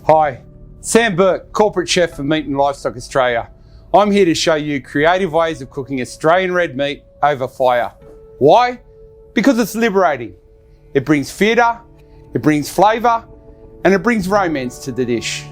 Hi, Sam Burke, Corporate Chef for Meat and Livestock Australia. I'm here to show you creative ways of cooking Australian red meat over fire. Why? Because it's liberating. It brings theatre, it brings flavour, and it brings romance to the dish.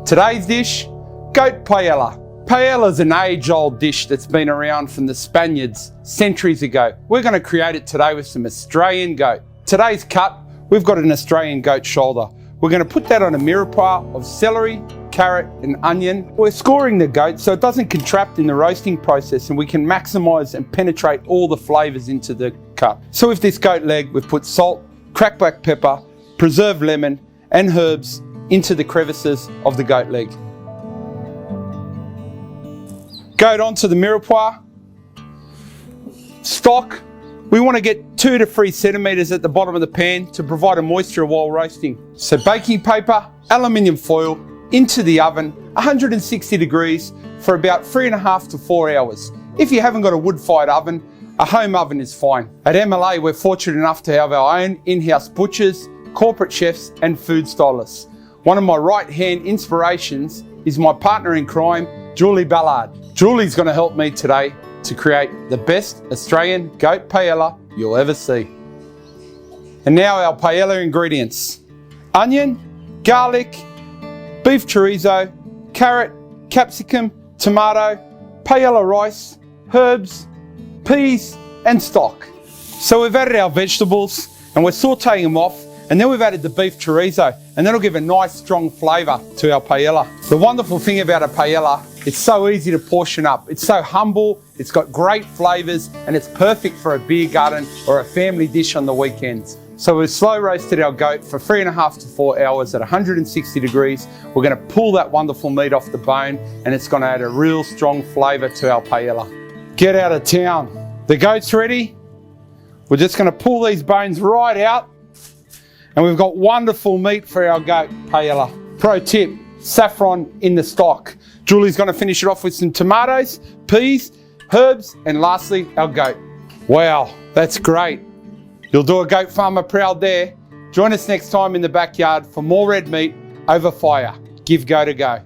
Today's dish, goat paella. Paella is an age-old dish that's been around from the Spaniards centuries ago. We're going to create it today with some Australian goat. Today's cut, we've got an Australian goat shoulder. We're going to put that on a mirepoix of celery, carrot and onion. We're scoring the goat so it doesn't contract in the roasting process and we can maximise and penetrate all the flavours into the cut. So with this goat leg, we've put salt, cracked black pepper, preserved lemon and herbs into the crevices of the goat leg. Goat onto the mirepoix. Stock. We want to get 2 to 3 centimetres at the bottom of the pan to provide a moisture while roasting. So baking paper, aluminium foil, into the oven, 160 degrees for about 3.5 to 4 hours. If you haven't got a wood-fired oven, a home oven is fine. At MLA, we're fortunate enough to have our own in-house butchers, corporate chefs and food stylists. One of my right-hand inspirations is my partner in crime, Julie Ballard. Julie's going to help me today to create the best Australian goat paella you'll ever see. And now our paella ingredients. Onion, garlic, beef chorizo, carrot, capsicum, tomato, paella rice, herbs, peas and stock. So we've added our vegetables and we're sauteing them off, and then we've added the beef chorizo, and that'll give a nice strong flavour to our paella. The wonderful thing about a paella, it's so easy to portion up. It's so humble, it's got great flavours, and it's perfect for a beer garden or a family dish on the weekends. So we've slow roasted our goat for 3.5 to 4 hours at 160 degrees. We're going to pull that wonderful meat off the bone, and it's going to add a real strong flavour to our paella. Get out of town. The goat's ready. We're just going to pull these bones right out, and we've got wonderful meat for our goat paella. Pro tip, saffron in the stock. Julie's going to finish it off with some tomatoes, peas, herbs, and lastly, our goat. Wow, that's great. You'll do a goat farmer proud there. Join us next time in the backyard for more red meat over fire. Give goat a go.